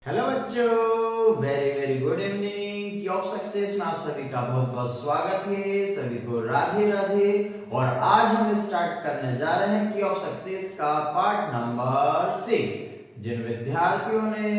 Hello बच्चों, very very good evening. की of success में आप सभी का बहुत बहुत स्वागत है। सभी को राधे राधे। और आज हम स्टार्ट करने जा रहे हैं की ऑफ सक्सेस का पार्ट नंबर 6। जिन विद्यार्थियों ने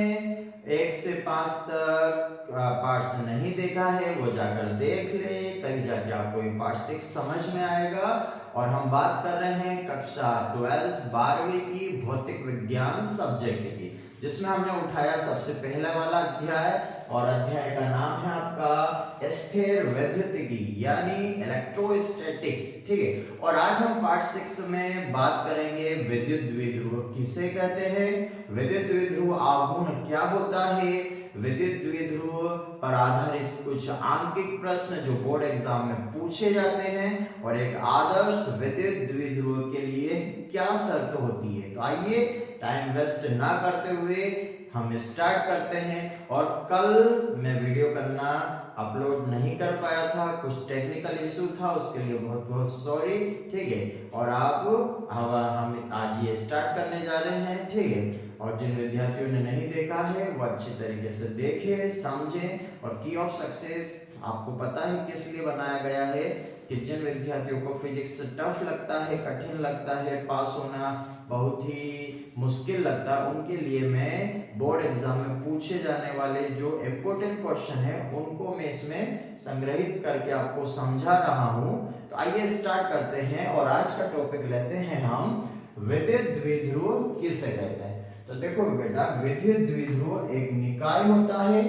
1 से 5 तक पार्ट्स नहीं देखा है वो जाकर देख ले, तभी जाके आपको ये पार्ट 6 समझ में आएगा। और हम बात कर रहे हैं कक्षा 12वीं की भौतिक विज्ञान सब्जेक्ट की, जिसमें हमने उठाया सबसे पहला वाला अध्याय, और अध्याय का नाम है आपका स्थिर विद्युतिकी यानी इलेक्ट्रोस्टैटिक्स। ठीक है। और आज हम पार्ट 6 में बात करेंगे विद्युत द्विध्रुव किसे कहते हैं, विद्युत द्विध्रुव आघूर्ण क्या होता है, विद्युत द्विध्रुव पर आधारित कुछ आंकिक प्रश्न जो बोर्ड एग्जाम में पूछे जाते हैं, और एक आदर्श विद्युत द्विध्रुव के लिए क्या शर्त होती है। तो आइए टाइम वेस्ट ना करते हुए हम स्टार्ट करते हैं। और कल मैं वीडियो करना अपलोड नहीं कर पाया था, कुछ टेक्निकल इशू था, उसके लिए बहुत बहुत सॉरी। ठीक है। और आप हम आज ये स्टार्ट करने जा रहे हैं। ठीक है। और जिन विद्यार्थियों ने नहीं देखा है वो अच्छी तरीके से देखें, समझें। और की ऑफ सक्सेस आपको पता है किस लिए बनाया गया है, कि जिन विद्यार्थियों को फिजिक्स टफ लगता है, कठिन लगता है, पास होना बहुत ही मुश्किल लगता है, उनके लिए मैं बोर्ड एग्जाम में पूछे जाने वाले जो इम्पोर्टेंट क्वेश्चन है उनको मैं इसमें संग्रहित करके आपको समझा रहा हूं। तो आइए स्टार्ट करते हैं। और आज का टॉपिक लेते हैं हम विद्युत द्विध्रुव किसे कहते हैं। तो देखो बेटा, विद्युत द्विध्रुव एक निकाय होता है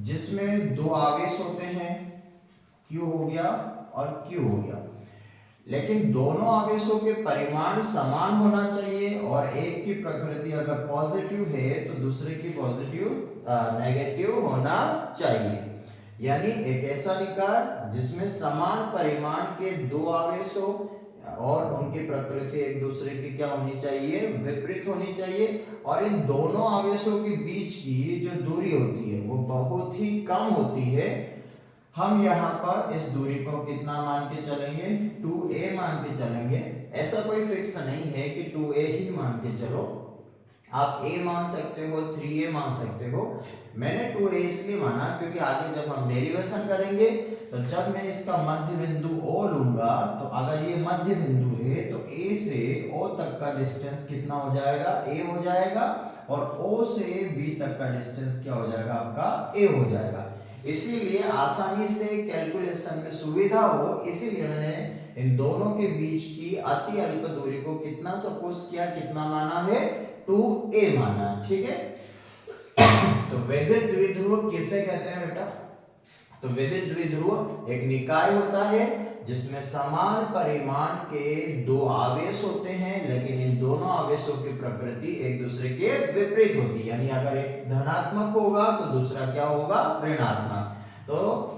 जिसमें दो आवेश होते हैं, Q हो गया और Q हो गया, लेकिन दोनों आवेशों के परिमाण समान होना चाहिए। और एक की प्रकृति अगर पॉजिटिव है तो दूसरे की नेगेटिव होना चाहिए। यानी एक ऐसा निकाय जिसमें समान परिमाण के दो आवेश हो और उनकी प्रकृति एक दूसरे की क्या होनी चाहिए, विपरीत होनी चाहिए। और इन दोनों आवेशों के बीच की जो दूरी होती है वो बहुत ही कम होती है। हम यहाँ पर इस दूरी को कितना मान के चलेंगे, 2a मान के चलेंगे। ऐसा कोई फिक्स नहीं है कि 2a ही मान के चलो, आप a मान सकते हो, 3a मान सकते हो। मैंने 2a इसलिए माना क्योंकि आगे जब हम डेरिवेशन करेंगे तो जब मैं इसका मध्य बिंदु O लूंगा, तो अगर ये मध्य बिंदु है तो a से O तक का डिस्टेंस कितना हो जाएगा, a हो जाएगा। और O से B तक का डिस्टेंस क्या हो जाएगा, आपका a हो जाएगा। इसीलिए आसानी से कैलकुलेशन में सुविधा हो, इसीलिए मैंने इन दोनों के बीच की अति अल्प दूरी को कितना सपोज किया, कितना माना है, 2a माना। ठीक है। तो विद्युत द्विध्रुव किसे कहते हैं बेटा, तो विद्युत द्विध्रुव एक निकाय होता है जिसमें समान परिमाण के दो आवेश होते हैं, लेकिन इन दोनों आवेशों की प्रकृति एक दूसरे के विपरीत होती है। यानी अगर एक धनात्मक होगा तो दूसरा क्या होगा, ऋणात्मक। तो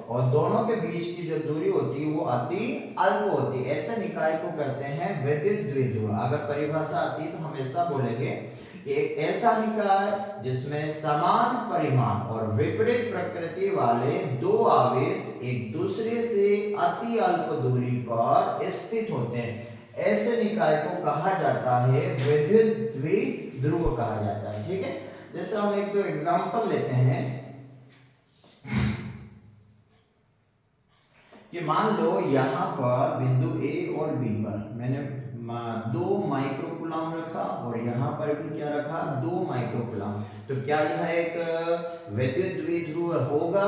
और दोनों के बीच की जो दूरी होती है वो अति अल्प होती है। ऐसे निकाय को कहते हैं विद्युत द्विध्रुव। अगर परिभाषा आती है तो हम ऐसा बोलेंगे, एक ऐसा निकाय जिसमें समान परिमाण और विपरीत प्रकृति वाले दो आवेश एक दूसरे से अति अल्प दूरी पर स्थित होते हैं, ऐसे निकाय को कहा जाता है विद्युत द्विध्रुव कहा जाता है। ठीक है। जैसे हम एक दो एग्जांपल लेते हैं कि मान लो यहाँ पर बिंदु A और B पर मैंने 2 माइक्रोकूलम रखा और यहाँ पर भी क्या रखा, 2 माइक्रोकूलम। तो क्या यह एक विद्युत द्विध्रुव होगा।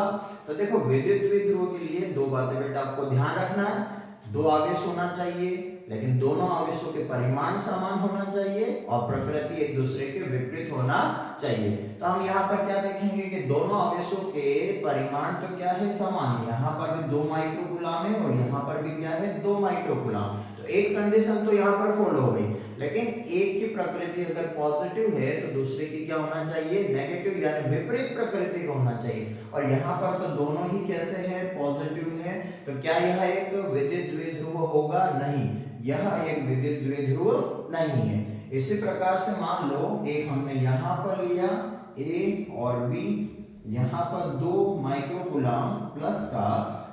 तो देखो, विद्युत द्विध्रुव के लिए दो बातें बेटा आपको ध्यान रखना है, दो आवेश होना चाहिए, लेकिन दोनों आवेशों के परिमाण समान होना चाहिए और प्रकृति एक दूसरे के विपरीत होना चाहिए। तो हम यहाँ पर क्या देखेंगे कि दोनों आवेशों के परिमाण तो क्या है, समान। यहाँ पर भी 2 माइक्रोकूलम है और यहाँ पर भी क्या है, 2 माइक्रोकूलम। तो एक कंडीशन तो यहाँ पर फॉलो हो गई, लेकिन एक की प्रकृति अगर पॉजिटिव है तो दूसरे की क्या होना चाहिए, नेगेटिव, यानी विपरीत प्रकृति का होना चाहिए। और यहाँ पर तो दोनों ही कैसे हैं, पॉजिटिव है। तो क्या यह एक विद्युत द्विध्रुव होगा, नहीं, यह एक विद्युत द्विध्रुव नहीं है। इसी प्रकार से मान लो एक हमने यहाँ पर लिया A और B, यहाँ पर 2 माइक्रोकूलम प्लस का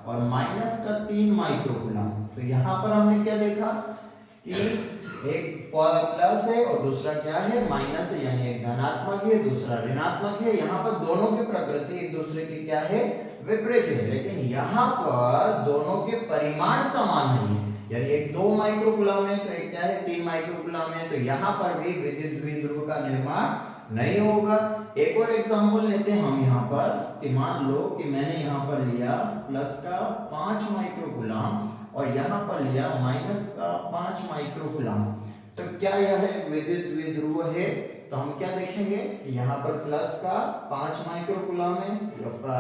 और माइनस का 3 माइक्रोकूलम। तो यहाँ पर हमने क्या देखा कि एक प्लस है और दूसरा क्या है माइनस है, यानी एक धनात्मक है दूसरा ऋणात्मक है। यहाँ पर दोनों की प्रकृति एक दूसरे की क्या है विपरीत है, लेकिन यहाँ पर दोनों के परिमाण समान नहीं है, यानी एक 2 माइक्रोकूलम है तो एक क्या है 3 माइक्रोकूलम है, तो यहाँ पर भी विद्युत द्विध्रुव का निर्माण नहीं होगा। एक और एग्जांपल लेते हैं हम यहाँ पर कि मान लो कि मैंने यहाँ पर लिया प्लस का 5 माइक्रोकूलम और यहाँ पर लिया माइनस का 5 माइक्रोकूलम, तो क्या यह विद्युत द्विध्रुव है? तो हम क्या देखेंगे कि यहाँ पर प्लस का 5 माइक्रोकूलम है,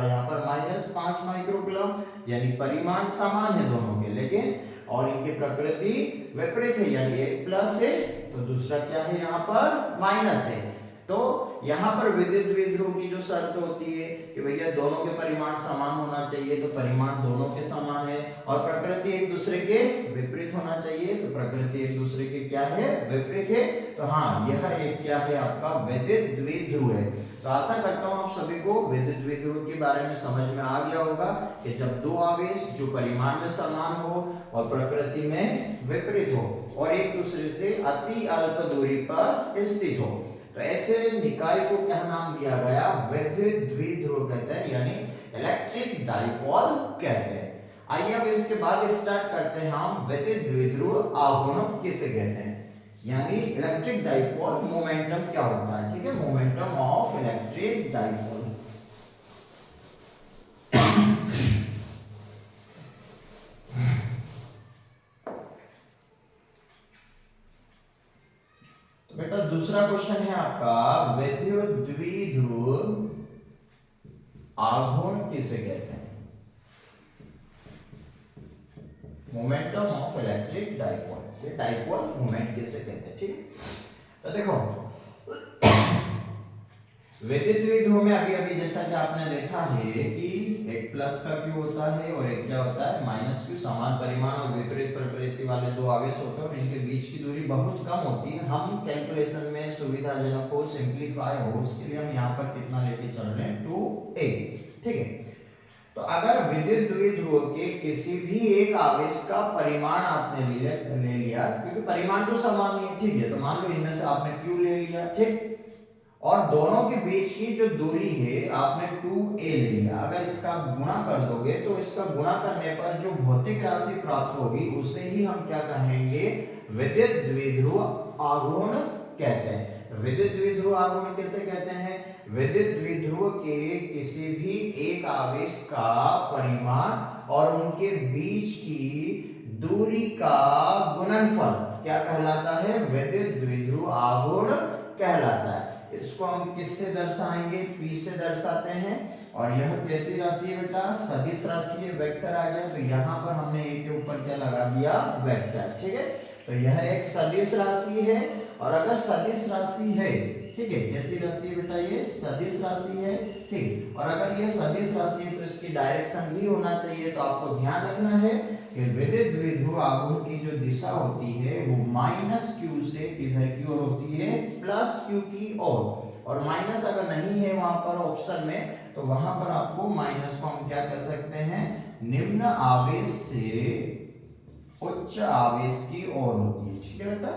यहाँ पर माइनस 5 माइक्रोकूलम, यानी परिमाण समान है दोनों के, लेकिन और इनकी प्रकृति विपरीत है, यानी एक प्लस है तो दूसरा क्या है यहाँ पर माइनस है। तो यहाँ पर विद्युत द्विध्रुव की जो शर्त होती है कि भैया दोनों के परिमाण समान होना चाहिए, तो परिमाण दोनों के समान है, और प्रकृति एक दूसरे के विपरीत होना चाहिए, तो प्रकृति एक दूसरे के क्या है विपरीत है। तो हाँ, यह एक क्या है आपका विद्युत द्विध्रुव है। तो आशा करता हूँ आप सभी को विद्युत द्विध्रुव के बारे में समझ में आ गया होगा कि जब दो आवेश जो परिमाण में समान हो और प्रकृति में विपरीत हो और एक दूसरे से अति अल्प दूरी पर स्थित हो, तो ऐसे निकाय को क्या नाम दिया गया विद्युत द्विध्रुव कहते हैं, यानी इलेक्ट्रिक डाइपोल कहते हैं। आइए अब इसके बाद स्टार्ट करते हैं हम विद्युत द्विध्रुव आघूर्ण किसे कहते हैं, यानी इलेक्ट्रिक डाइपोल मोमेंटम क्या होता है। ठीक है, मोमेंटम ऑफ इलेक्ट्रिक डाइपोल। बेटा दूसरा क्वेश्चन है आपका विद्युत द्विध्रुव आघूर्ण किसे कहते हैं, मोमेंटम ऑफ इलेक्ट्रिक डाइपोल, ये डाइपोल मोमेंट किसे कहते हैं। ठीक, तो देखो विद्युत द्विध्रुव में अभी अभी जैसा कि आपने देखा है कि एक प्लस का क्यू होता है और एक क्या होता है माइनस क्यू, समान परिमाण और विपरीत प्रकृति वाले दो आवेश होते हैं और इनके बीच की दूरी बहुत कम होती है। हम कैलकुलेशन में सुविधाजनक हो, सिंप्लीफाई हो, उसके लिए हम यहाँ पर कितना लेके चल रहे हैं 2a। ठीक है, तो अगर विद्युत द्विध्रुव के किसी भी एक आवेश का परिमाण आपने ले लिया, क्योंकि परिमाण तो समान ही है, ठीक है, तो मान लो इनमें से आपने q ले लिया, ठीक, और दोनों के बीच की जो दूरी है आपने 2a ले लिया। अगर इसका गुणा कर दोगे तो इसका गुणा करने पर जो भौतिक राशि प्राप्त होगी उसे ही हम क्या कहेंगे विद्युत द्विध्रुव आघूर्ण कहते हैं। तो विद्युत द्विध्रुव आघूर्ण किसे कहते हैं, विद्युत द्विध्रुव के किसी भी एक आवेश का परिमाण और उनके बीच की दूरी का गुणनफल क्या कहलाता है, विद्युत द्विध्रुव आघूर्ण कहलाता है। इसको हम किससे दर्शाएंगे, p से दर्शाते हैं, और यह कैसी राशि है बेटा, सदिश राशि है, वेक्टर आ गया, तो यहाँ पर हमने a के ऊपर क्या लगा दिया वेक्टर। ठीक है, तो यह एक सदिश राशि है, और अगर सदिश राशि है, ठीक है, कैसी राशि है बेटा, ये सदिश राशि है, ठीक, और अगर ये सदिश राशि है तो इसकी डायरेक्शन भी होना चाहिए। तो आपको ध्यान रखना है कि विद्युत द्विध्रुव आघूर्ण की जो दिशा होती है वो माइनस q से किधर की ओर होती है, प्लस q की ओर, और माइनस अगर नहीं है वहां पर ऑप्शन में तो वहां पर आपको माइनस को हम क्या कह सकते हैं, निम्न आवेश से उच्च आवेश की ओर होती है। ठीक है बेटा,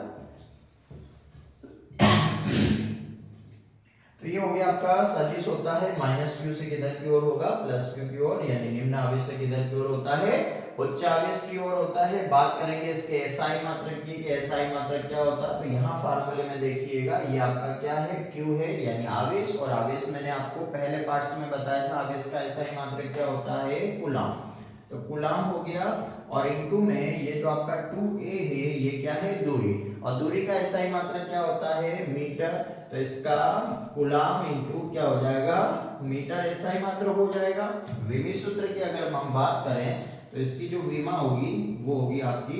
तो ये हो गया आपका सदिश होता है माइनस q से किधर की ओर होगा, प्लस q की ओर, यानी निम्न आवेश से किधर की ओर होता है, उच्च आवेश की ओर होता है। बात करेंगे इसके एसआई मात्रक की, कि एसआई मात्रक क्या होता है, तो यहाँ फार्मूले में देखिएगा ये आपका क्या है q है, यानी आवेश, और आवेश मैंने आपको पहले पार्ट्स में बताया था आवेश का एसआई मात्रक क्या होता है, कूलाम, तो कूलाम हो गया, और इनटू में ये जो आपका 2a है ये क्या है दूरी, और दूरी का एसआई मात्रक क्या होता है मीटर, तो इसका कूलाम इनटू क्या हो जाएगा मीटर एसआई मात्रक हो जाएगा। विमी सूत्र की अगर हम बात करें तो इसकी जो विमा होगी वो होगी आपकी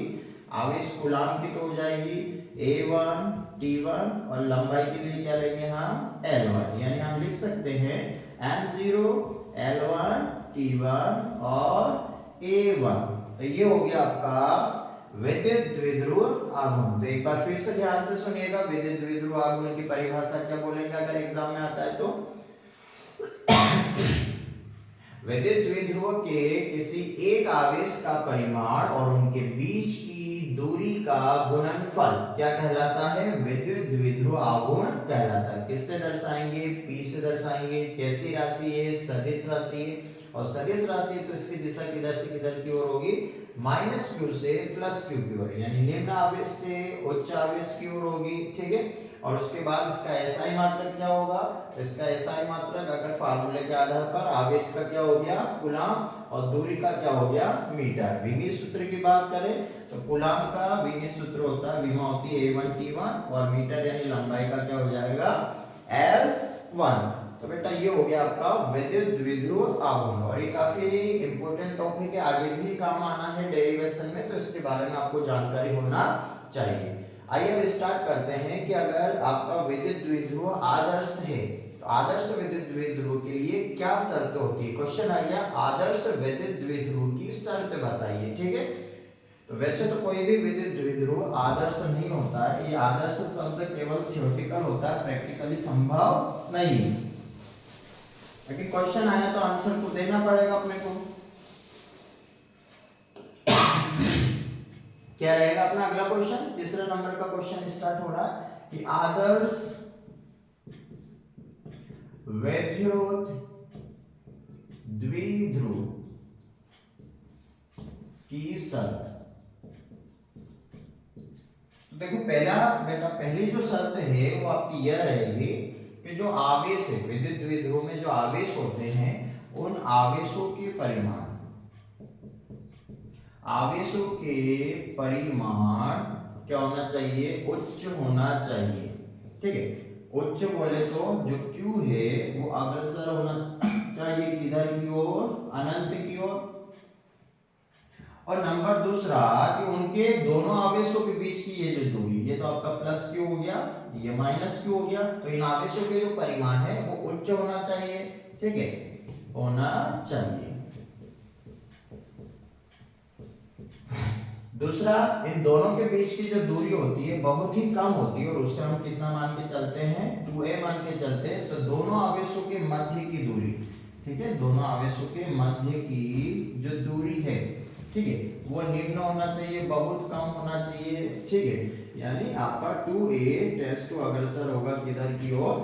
आवेश कूलाम की, तो हो जाएगी a1 t1, और लंबाई के लिए क्या लेंगे हम l1, यानी हम लिख सकते हैं m0 l1 t1 और a1। तो ये हो गया आपका विद्युत द्विध्रुव आघूर्ण। तो एक बार फिर से ध्यान से सुनिएगा, विद्युत द्विध्रुव आघूर्ण की परिभाषा क्या बोलेंगे अगर एग्जाम में आता है तो विद्युत द्विध्रुव के किसी एक आवेश का परिमाण और उनके बीच की दूरी का गुणनफल क्या कहलाता है? विद्युत द्विध्रुव आघूर्ण कहलाता है। किससे दर्शाएंगे? P से दर्शाएंगे। कैसी राशि है? सदिश राशि है। और सदिश राशि है तो इसकी दिशा किधर से किधर की ओर होगी? माइनस क्यू से प्लस क्यू की ओर, यानी निम्न आवेश से उच्च आवेश की ओर होगी। ठीक है, और उसके बाद इसका एसआई मात्रक क्या होगा? इसका एसआई मात्रक अगर फार्मूले के आधार पर आवेश का क्या हो गया? कूलाम, और दूरी का क्या हो गया? मीटर। विमीय सूत्र की बात करें तो कूलाम का विमीय सूत्र होता है, विमा होती है A1T1, और मीटर यानी लंबाई का क्या हो जाएगा? L1। तो बेटा ये हो गया आपका विद्युत द्विध्रुव आघूर्ण, और ये काफी इंपॉर्टेंट टॉपिक है, आगे भी काम आना है डेरिवेशन में, तो इसके बारे में आपको जानकारी होना चाहिए। आइए अब स्टार्ट करते हैं कि अगर आपका विद्युत द्विध्रुव आदर्श है तो आदर्श विद्युत द्विध्रुव के लिए क्या शर्त होती है? क्वेश्चन आ गया, आदर्श विद्युत द्विध्रुव की शर्त बताइए। ठीक है, तो वैसे तो कोई भी विद्युत द्विध्रुव आदर्श नहीं होता है, ये आदर्श शब्द केवल थ्योरेटिकल होता है, प्रैक्टिकली संभव नहीं है। लेकिन क्वेश्चन आया तो आंसर तो देना पड़ेगा अपने को। क्या रहेगा अपना अगला क्वेश्चन? तीसरे नंबर का क्वेश्चन स्टार्ट हो रहा है कि आदर्श विद्युत द्विध्रुव की शर्त। देखो पहला बेटा, पहली जो शर्त है वो आपकी यह रहेगी कि जो आवेश है विद्युत द्विध्रुव में, जो आवेश होते हैं उन आवेशों के परिमाण, आवेशों के परिमाण क्या होना चाहिए? उच्च होना चाहिए। ठीक है, उच्च बोले तो जो Q है वो अग्रसर होना चाहिए किधर की ओर? अनंत की ओर। और नंबर दूसरा कि उनके दोनों आवेशों के बीच की ये जो दूरी, ये तो आपका प्लस क्यू हो गया, ये माइनस क्यू हो गया, तो इन आवेशों के जो परिमाण है वो उच्च होना चाहिए। ठीक है, होना चाहिए। दूसरा, इन दोनों के बीच की जो दूरी होती है बहुत ही कम होती है, और उससे हम कितना मान के चलते हैं? 2a मान के चलते हैं। तो दोनों आवेशों के मध्य की दूरी, ठीक है, दोनों आवेशों के मध्य की जो दूरी है, ठीक है, वो निम्न होना चाहिए, बहुत कम होना चाहिए। ठीक है, यानी आपका 2a टेंड्स टू अग्रसर होगा किधर की ओर?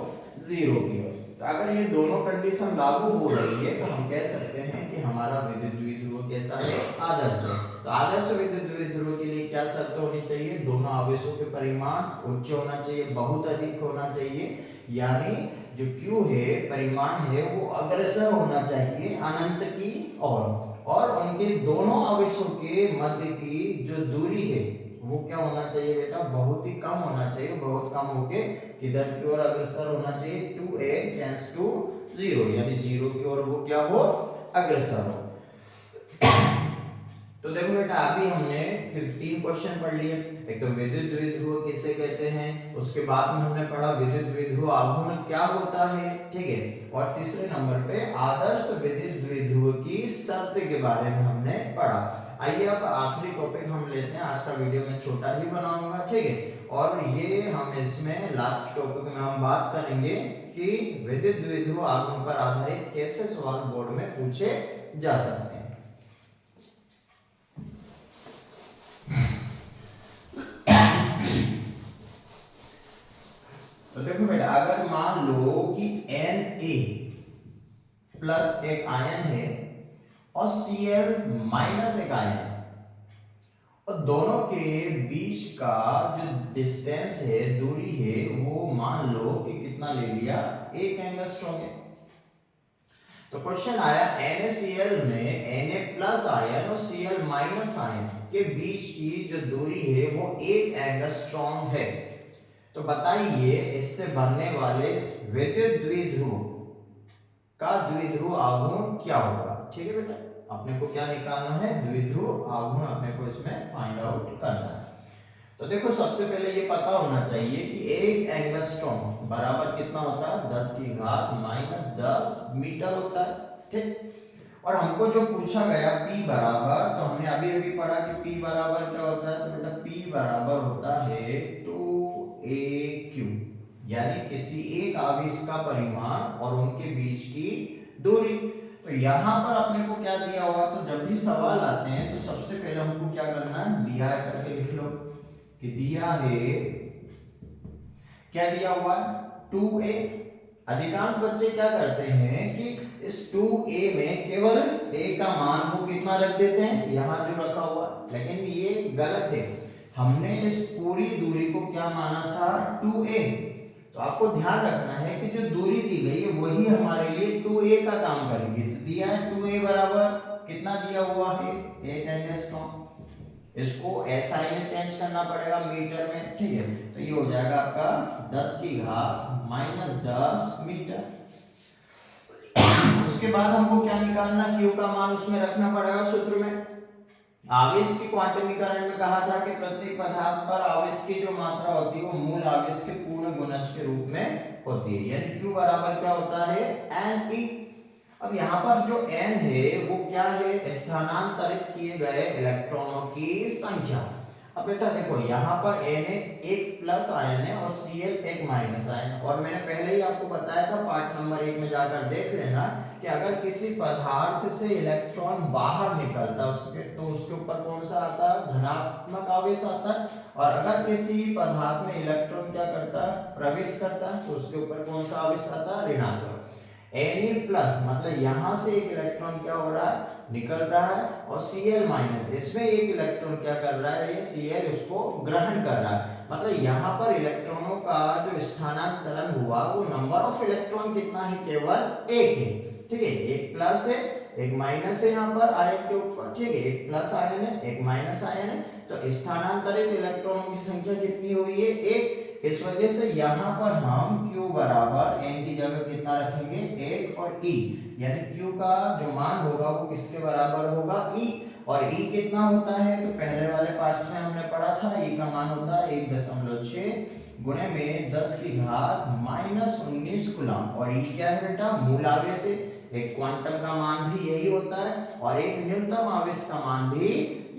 0 की ओर। तो अगर ये दोनों कंडीशन लागू हो रही है तो हम कह सकते हैं कि हमारा विद्युत द्विध्रुव कैसा है? आदर्श है। तो आदर्श विद्युत द्विध्रुव के लिए क्या शर्त होनी चाहिए? दोनों आवेशों के परिमाण उच्च होना चाहिए, बहुत अधिक होना चाहिए, यानी जो Q है परिमाण है वो अग्रसर होना चाहिए अनंत की ओर, और उनके दोनों आवेशों के मध्य की जो दूरी है वो क्या होना चाहिए बेटा? बहुत ही कम होना चाहिए, बहुत कम होके किधर की ओर अग्रसर होना चाहिए? 2a टेंड्स टू 0, यानी 0 की ओर वो क्या हो? अग्रसर हो। तो देखो बेटा अभी हमने फिर 3 क्वेश्चन पढ़ लिए। एक तो विद्युत द्विध्रुव किसे कहते हैं, उसके बाद में हमने पढ़ा विद्युत द्विध्रुव आघूर्ण क्या होता है। ठीक है, और तीसरे नंबर पे आदर्श विद्युत द्विध्रुव की शर्त के बारे में हमने पढ़ा। आइए अब आखिरी टॉपिक हम लेते हैं, आज का वीडियो मैं छोटा ही बनाऊंगा। ठीक है, और ये हम इसमें लास्ट टॉपिक में हम बात करेंगे कि विद्युत द्विध्रुव आघूर्ण पर आधारित कैसे सवाल बोर्ड में पूछे जा सकते हैं। तो देखो बेटा, अगर मान लो कि Na प्लस एक आयन है और Cl माइनस एक आयन है, और दोनों के बीच का जो डिस्टेंस है, दूरी है, वो मान लो कि कितना ले लिया? 1 एंगस्ट्रॉम है। तो क्वेश्चन आया NaCl में Na प्लस आयन और Cl माइनस आयन के बीच की जो दूरी है वो 1 एंगस्ट्रॉम है। तो बताइए इससे बनने वाले विद्युत द्विध्रुव का द्विध्रुव आघूर्ण क्या होगा? ठीक है बेटा, अपने को क्या निकालना है? द्विध्रुव आघूर्ण अपने को इसमें फाइंड आउट करना है। तो देखो सबसे पहले ये पता होना चाहिए कि 1 एंगस्ट्रॉम बराबर कितना होता है? 10 की घात माइनस 10 मीटर होता है। ठीक, और हमको जो पूछा गया P बराबर, तो हमने अभी अभी पढ़ा कि P बराबर क्या होता है? तो बेटा P बराबर होता है 2AQ, यानी किसी एक आवेश का परिमाण और उनके बीच की दूरी। तो यहाँ पर अपने को क्या दिया हुआ, तो जब भी सवाल आते हैं तो सबसे पहले हमको क्या करना है, दिया है करके लिख लो कि दिया है, क्या दिया हुआ है 2a। अधिकांश बच्चे क्या करते हैं कि इस 2a में केवल a का मान वो कितना रख देते हैं, यहाँ जो रखा हुआ, लेकिन ये गलत है। हमने इस पूरी दूरी को क्या माना था 2a। तो आपको ध्यान रखना है कि जो दूरी दी गई है वही हमारे लिए 2a का काम करेगी। तो दिया है 2a बराबर कितना दिया हुआ है, 1 एंगस्ट्रॉम। इसको SI में चेंज करना पड़ेगा मीटर में, ठीक है। तो ये हो जाएगा आपका 10 की घात माइनस 10 मीटर। उसके बाद हमको क्या निकालना, Q का मान उसमें रखना पड़ेगा सूत्र में। आवेश की क्वांटमीकरण में कहा था कि प्रत्येक पदार्थ पर आवेश की जो मात्रा होती है वो मूल आवेश के पूर्ण गुणज के रूप में होती है, यानी Q बराबर क्या होता है NE। अब यहाँ पर जो n है वो क्या है, स्थानांतरित किए गए इलेक्ट्रॉनों की संख्या। अब बेटा देखो यहाँ पर n है, एक प्लस आयन है और Cl एक माइनस आयन। और मैंने पहले ही आपको बताया था पार्ट नंबर 1 में जाकर देख लेना कि अगर किसी पदार्थ से इलेक्ट्रॉन बाहर निकलता है उसके, तो उसके ऊपर कौन सा आता है, धनात्मक आवेश आता है। और अगर किसी पदार्थ में इलेक्ट्रॉन क्या करता है, प्रवेश करता है, तो उसके ऊपर कौन सा आवेश आता है, ऋणात्मक। Na प्लस मतलब यहाँ से एक इलेक्ट्रॉन क्या हो रहा है, निकल रहा है, और Cl माइनस इसमें एक इलेक्ट्रॉन क्या कर रहा है, ये Cl उसको ग्रहण कर रहा है। मतलब यहाँ पर इलेक्ट्रॉनों का जो स्थानांतरण हुआ वो नंबर ऑफ इलेक्ट्रॉन कितना है, केवल एक है, ठीक है। एक प्लस है एक माइनस है यहाँ पर आयन के ऊपर, ठीक है। एक प्लस आयन है एक माइनस आयन है, तो स्थानांतरित इलेक्ट्रॉनों की संख्या कितनी हुई है, एक। इस वजह से यहाँ पर हम Q बराबर n की जगह कितना रखेंगे, 1 और E, यानी Q का जो मान होगा वो किसके बराबर होगा, E। और E कितना होता है, तो पहले वाले पार्ट्स में हमने पढ़ा था E का मान होता है 1.6 गुणे में 10 की घात माइनस 19 कूलम। और E क्या है बेटा, मूल आवेश है। एक क्वांटम का मान भी यही होता है और एक न्यूनतम आवेश का मान भी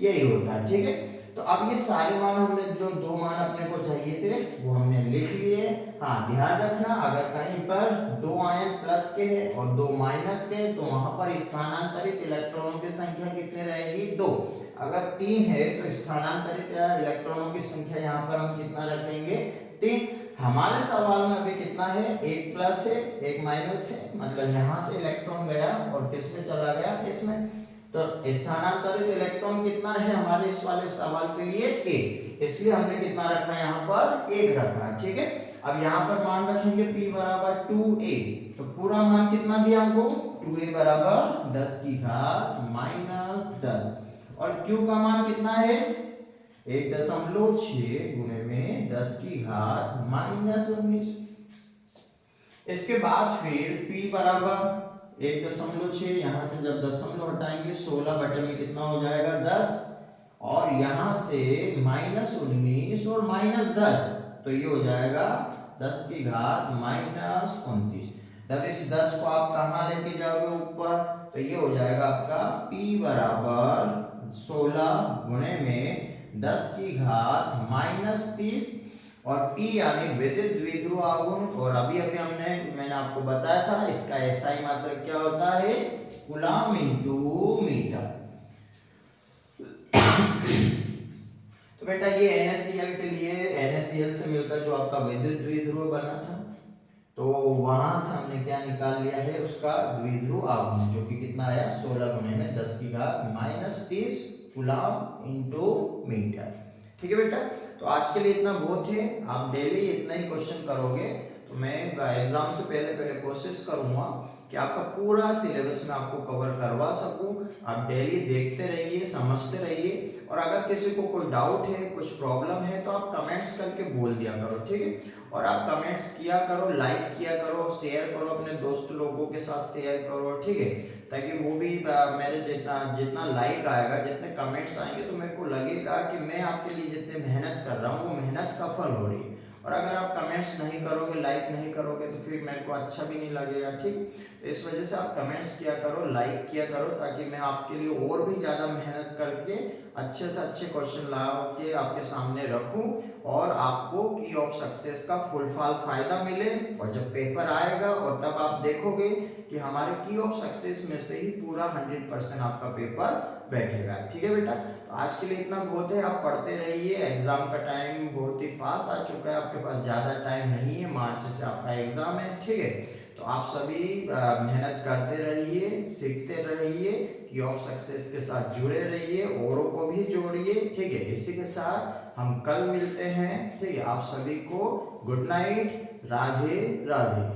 यही होता है, ठीक है। तो अब ये सारे मान हमने जो दो मान अपने को चाहिए थे वो हमने लिख लिए। हाँ ध्यान रखना, अगर कहीं पर दो आयन प्लस के हैं और दो माइनस के, तो वहां पर स्थानांतरित इलेक्ट्रॉनों की संख्या कितनी रहेगी, 2। अगर 3 है तो स्थानांतरित इलेक्ट्रॉनों की संख्या यहाँ पर हम कितना रखेंगे, 3। हमारे सवाल में अभी कितना है, एक प्लस है एक माइनस है, मतलब यहाँ से इलेक्ट्रॉन गया और किस में चला गया, इसमें। तो स्थानांतरित इलेक्ट्रॉन कितना है हमारे इस वाले सवाल के लिए, 1, इसलिए हमने कितना रखा है, यहाँ पर 1 रखा है, ठीक है। अब यहाँ पर मान रखेंगे P बराबर 2a, तो पूरा मान कितना दिया हमको, 2a बराबर 10 की घात माइनस 10। और Q का मान कितना है, 1.6 गुणे में 10 की घात माइनस 19। इसके बाद फिर P बराबर 1.6, यहाँ से जब दशमलव हटाएंगे 16 बटे में कितना हो जाएगा, 10। और यहाँ से माइनस 19 और माइनस 10, तो ये हो जाएगा 10 की घात माइनस 29। तब इस 10 को आप कहाँ लेके जाओगे, ऊपर, तो ये हो जाएगा आपका P बराबर 16 गुणे में 10 की घात माइनस 30। और P यानी विद्युत द्विध्रुव आघूर्ण। और अभी मैंने आपको बताया था इसका SI मात्रक क्या होता है, कूलम इंटू मीटर। तो बेटा ये NaCl के लिए, NaCl से मिलकर जो आपका विद्युत द्विध्रुव बना था, तो वहां से हमने क्या निकाल लिया है, उसका द्विध्रुव आघूर्ण, जो कि कितना आया, 16 गुणे में 10 की घात माइनस 30 कूलम इंटू मीटर, ठीक है बेटा। तो आज के लिए इतना बहुत है, आप डेली इतना ही क्वेश्चन करोगे तो मैं एग्जाम से पहले कोशिश करूंगा कि आपका पूरा सिलेबस में आपको कवर करवा सकूं। आप डेली देखते रहिए, समझते रहिए, और अगर किसी को कोई डाउट है, कुछ प्रॉब्लम है, तो आप कमेंट्स करके बोल दिया करो, ठीक है। और आप कमेंट्स किया करो, लाइक किया करो, शेयर करो, अपने दोस्त लोगों के साथ शेयर करो, ठीक है, ताकि वो भी मेरे जितना लाइक आएगा, जितने कमेंट्स आएंगे, तो मेरे को लगेगा कि मैं आपके लिए जितने मेहनत कर रहा हूँ वो मेहनत सफल हो रही है। और अगर आप कमेंट्स नहीं करोगे, लाइक नहीं करोगे, तो फिर मेरे को अच्छा भी नहीं लगेगा, ठीक। तो इस वजह से आप कमेंट्स किया करो, लाइक किया करो, ताकि मैं आपके लिए और भी ज़्यादा मेहनत करके अच्छे से अच्छे क्वेश्चन ला के आपके सामने रखूं और आपको की ऑफ सक्सेस का फुल फायदा मिले। और जब पेपर आएगा और तब आप देखोगे कि हमारे की ऑफ सक्सेस में से ही पूरा 100% आपका पेपर बैठेगा। ठीक है बेटा, तो आज के लिए इतना बहुत है। आप पढ़ते रहिए, एग्जाम का टाइम बहुत ही पास आ चुका है, आपके पास ज्यादा टाइम नहीं है, मार्च से आपका एग्जाम है। ठीक है, तो आप सभी मेहनत करते रहिए, सीखते रहिए, की ऑफ सक्सेस के साथ जुड़े रहिए, औरों को भी जोड़िए। ठीक है, इसी के साथ हम कल मिलते हैं। ठीक है, आप सभी को गुड नाइट, राधे राधे।